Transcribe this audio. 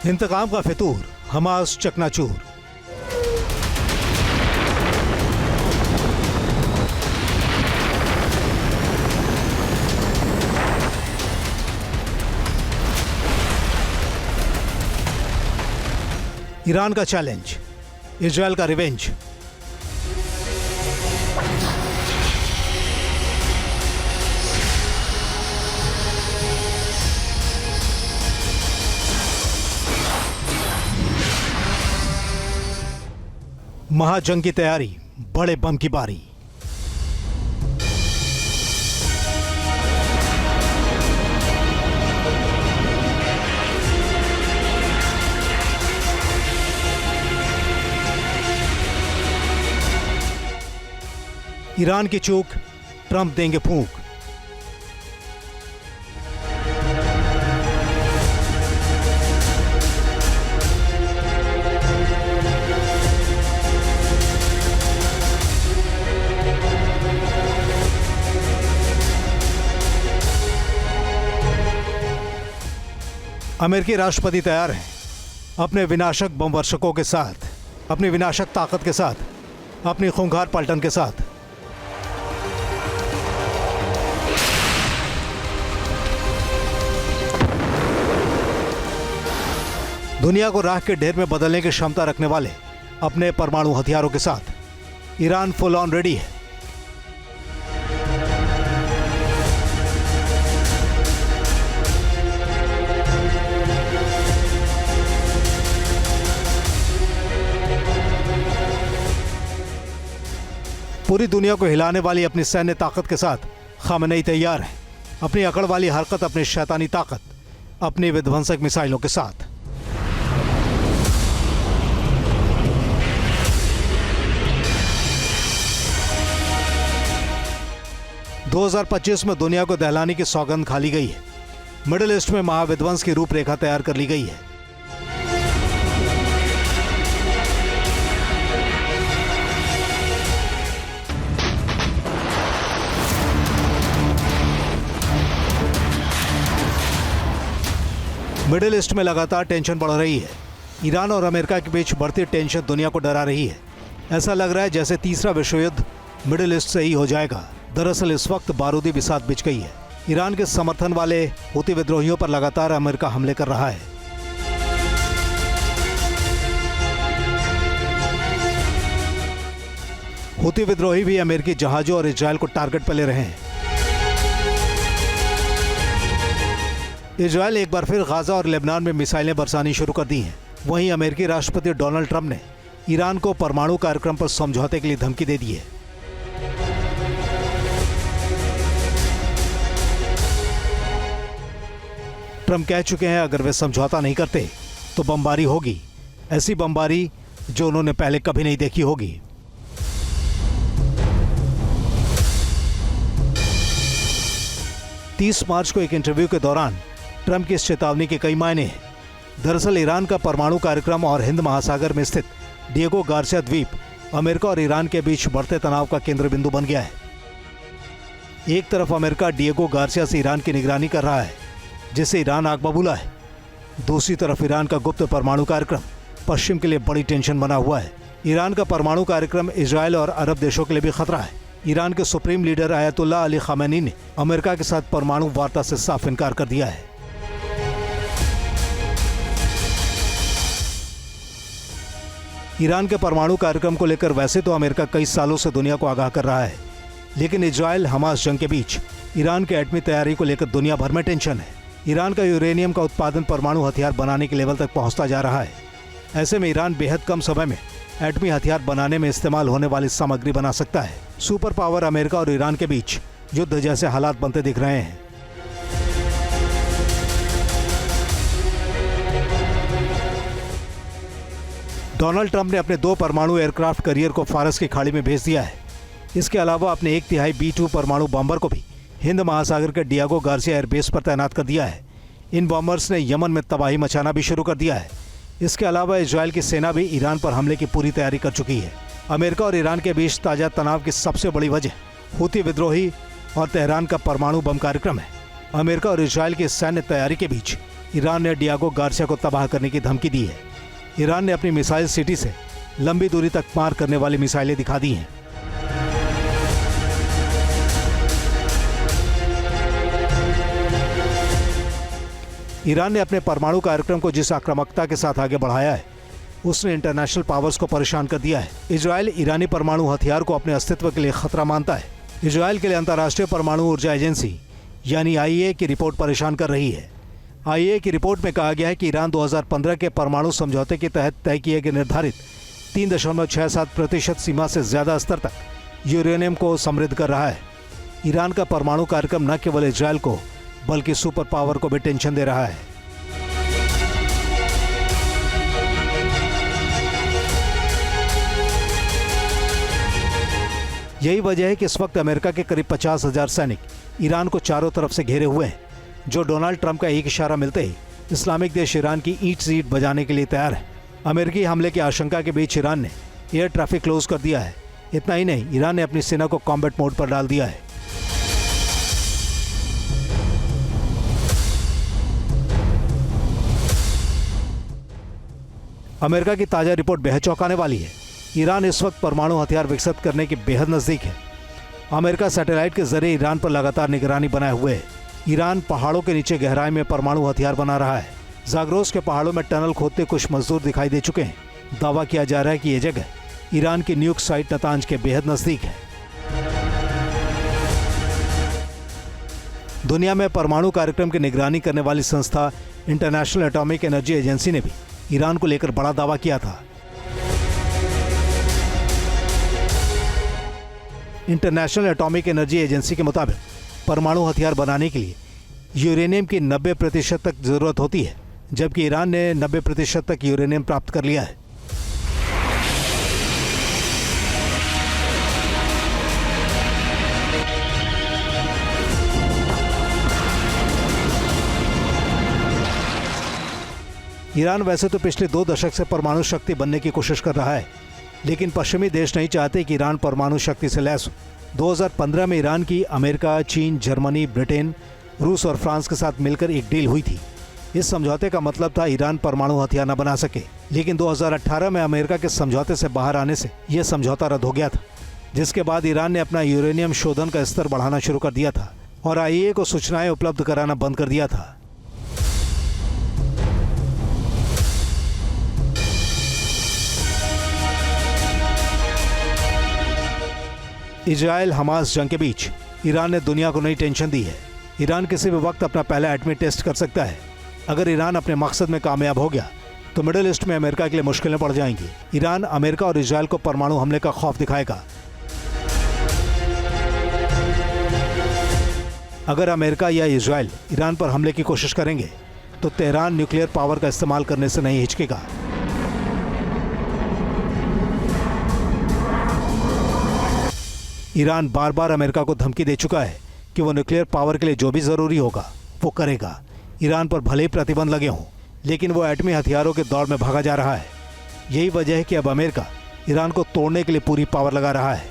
इंतकाम का फितूर, हमास चकनाचूर। ईरान का चैलेंज, इजराइल का रिवेंज। महाजंग की तैयारी, बड़े बम की बारी। ईरान की चूक, ट्रंप देंगे फूंक। अमेरिकी राष्ट्रपति तैयार हैं अपने विनाशक बमवर्षकों के साथ, अपनी विनाशक ताकत के साथ, अपनी खूंखार पलटन के साथ। दुनिया को राख के ढेर में बदलने की क्षमता रखने वाले अपने परमाणु हथियारों के साथ ईरान फुल ऑन रेडी है। पूरी दुनिया को हिलाने वाली अपनी सैन्य ताकत के साथ खामेनेई तैयार है, अपनी अकड़ वाली हरकत, अपनी शैतानी ताकत, अपनी विध्वंसक मिसाइलों के साथ। दो 2025 में दुनिया को दहलाने की सौगंध खा ली गई है। मिडिल ईस्ट में महाविध्वंस की रूपरेखा तैयार कर ली गई है। मिडिल ईस्ट में लगातार टेंशन बढ़ रही है। ईरान और अमेरिका के बीच बढ़ती टेंशन दुनिया को डरा रही है। ऐसा लग रहा है जैसे तीसरा विश्व युद्ध मिडिल ईस्ट से ही हो जाएगा। दरअसल इस वक्त बारूदी बिसात बिछ गई है। ईरान के समर्थन वाले हुती विद्रोहियों पर लगातार अमेरिका हमले कर रहा है। हुती विद्रोही भी अमेरिकी जहाजों और इजराइल को टारगेट पर ले रहे हैं। इजराइल एक बार फिर गाजा और लेबनान में मिसाइलें बरसानी शुरू कर दी हैं। वहीं अमेरिकी राष्ट्रपति डोनाल्ड ट्रंप ने ईरान को परमाणु कार्यक्रम पर समझौते के लिए धमकी दे दी है। ट्रंप कह चुके हैं अगर वे समझौता नहीं करते तो बमबारी होगी, ऐसी बमबारी जो उन्होंने पहले कभी नहीं देखी होगी। तीस मार्च को एक इंटरव्यू के दौरान ट्रंप की इस चेतावनी के कई मायने हैं। दरअसल ईरान का परमाणु कार्यक्रम और हिंद महासागर में स्थित डिएगो गार्सिया द्वीप अमेरिका और ईरान के बीच बढ़ते तनाव का केंद्र बिंदु बन गया है। एक तरफ अमेरिका डिएगो गार्सिया से ईरान की निगरानी कर रहा है, जिससे ईरान आग बबूला है। दूसरी तरफ ईरान का गुप्त परमाणु कार्यक्रम पश्चिम के लिए बड़ी टेंशन बना हुआ है। ईरान का परमाणु कार्यक्रम इजराइल और अरब देशों के लिए भी खतरा है। ईरान के supreme leader Ayatollah Ali Khamenei ने अमेरिका के साथ परमाणु वार्ता से साफ इनकार कर दिया है। ईरान के परमाणु कार्यक्रम को लेकर वैसे तो अमेरिका कई सालों से दुनिया को आगाह कर रहा है, लेकिन इजराइल हमास जंग के बीच ईरान के एटमी तैयारी को लेकर दुनिया भर में टेंशन है। ईरान का यूरेनियम का उत्पादन परमाणु हथियार बनाने के लेवल तक पहुंचता जा रहा है। ऐसे में ईरान बेहद कम समय में एटमी हथियार बनाने में इस्तेमाल होने वाली सामग्री बना सकता है। सुपर पावर अमेरिका और ईरान के बीच युद्ध जैसे हालात बनते दिख रहे हैं। डोनाल्ड ट्रंप ने अपने 2 परमाणु एयरक्राफ्ट करियर को फारस की खाड़ी में भेज दिया है। इसके अलावा अपने 1/3 B-2 परमाणु बॉम्बर को भी हिंद महासागर के डिएगो गार्सिया एयरबेस पर तैनात कर दिया है। इन बॉम्बर्स ने यमन में तबाही मचाना भी शुरू कर दिया है। इसके अलावा इजराइल की सेना भी ईरान पर हमले की पूरी तैयारी कर चुकी है। अमेरिका और ईरान के बीच ताज़ा तनाव की सबसे बड़ी वजह हुती विद्रोही और तेहरान का परमाणु बम कार्यक्रम है। अमेरिका और इजराइल की सैन्य तैयारी के बीच ईरान ने डिएगो गार्सिया को तबाह करने की धमकी दी है। ईरान ने अपनी मिसाइल सिटी से लंबी दूरी तक मार करने वाली मिसाइलें दिखा दी हैं। ईरान ने अपने परमाणु कार्यक्रम को जिस आक्रामकता के साथ आगे बढ़ाया है, उसने इंटरनेशनल पावर्स को परेशान कर दिया है। इजराइल ईरानी परमाणु हथियार को अपने अस्तित्व के लिए खतरा मानता है। इजराइल के लिए अंतर्राष्ट्रीय परमाणु ऊर्जा एजेंसी यानी आईएए की रिपोर्ट परेशान कर रही है। आईएए की रिपोर्ट में कहा गया है कि ईरान 2015 के परमाणु समझौते के तहत तय किए गए निर्धारित 3.67% सीमा से ज्यादा स्तर तक यूरेनियम को समृद्ध कर रहा है। ईरान का परमाणु कार्यक्रम न केवल इजराइल को बल्कि सुपर पावर को भी टेंशन दे रहा है। यही वजह है कि इस वक्त अमेरिका के करीब 50,000 सैनिक ईरान को चारों तरफ से घेरे हुए हैं, जो डोनाल्ड ट्रंप का एक इशारा मिलते ही इस्लामिक देश ईरान की ईंट सीट बजाने के लिए तैयार है। अमेरिकी हमले की आशंका के बीच ईरान ने एयर ट्रैफिक क्लोज कर दिया है। इतना ही नहीं, ईरान ने अपनी सेना को कॉम्बैट मोड पर डाल दिया है। अमेरिका की ताजा रिपोर्ट बेहद चौंकाने वाली है। ईरान इस वक्त परमाणु हथियार विकसित करने के बेहद नजदीक है। अमेरिका सैटेलाइट के जरिए ईरान पर लगातार निगरानी बनाए हुए है। ईरान पहाड़ों के नीचे गहराई में परमाणु हथियार बना रहा है। जाग्रोस के पहाड़ों में टनल खोदते कुछ मजदूर दिखाई दे चुके हैं। दावा किया जा रहा है कि यह जगह ईरान की न्यूक साइट नतांज के बेहद नजदीक है। दुनिया में परमाणु कार्यक्रम की निगरानी करने वाली संस्था इंटरनेशनल एटॉमिक एनर्जी एजेंसी ने भी ईरान को लेकर बड़ा दावा किया था। इंटरनेशनल एटॉमिक एनर्जी एजेंसी के मुताबिक परमाणु हथियार बनाने के लिए यूरेनियम की 90% तक जरूरत होती है, जबकि ईरान ने 90% तक यूरेनियम प्राप्त कर लिया है। ईरान वैसे तो पिछले 2 दशक से परमाणु शक्ति बनने की कोशिश कर रहा है, लेकिन पश्चिमी देश नहीं चाहते कि ईरान परमाणु शक्ति से लैस हो। 2015 में ईरान की अमेरिका, चीन, जर्मनी, ब्रिटेन, रूस और फ्रांस के साथ मिलकर एक डील हुई थी। इस समझौते का मतलब था ईरान परमाणु हथियार न बना सके, लेकिन 2018 में अमेरिका के समझौते से बाहर आने से यह समझौता रद्द हो गया था, जिसके बाद ईरान ने अपना यूरेनियम शोधन का स्तर बढ़ाना शुरू कर दिया था और आईएए को सूचनाएं उपलब्ध कराना बंद कर दिया था। इजराइल हमास जंग के बीच ईरान ने दुनिया को नई टेंशन दी है। ईरान किसी भी वक्त अपना पहला एटमी टेस्ट कर सकता है। अगर ईरान अपने मकसद में कामयाब हो गया तो मिडिल ईस्ट में अमेरिका के लिए मुश्किलें पड़ जाएंगी। ईरान अमेरिका और इजराइल को परमाणु हमले का खौफ दिखाएगा। अगर अमेरिका या इजराइल ईरान पर हमले की कोशिश करेंगे तो तेहरान न्यूक्लियर पावर का इस्तेमाल करने से नहीं हिचकेगा। ईरान बार बार अमेरिका को धमकी दे चुका है कि वो न्यूक्लियर पावर के लिए जो भी जरूरी होगा वो करेगा। ईरान पर भले ही प्रतिबंध लगे हों, लेकिन वो एटमी हथियारों के दौर में भागा जा रहा है। यही वजह है कि अब अमेरिका ईरान को तोड़ने के लिए पूरी पावर लगा रहा है।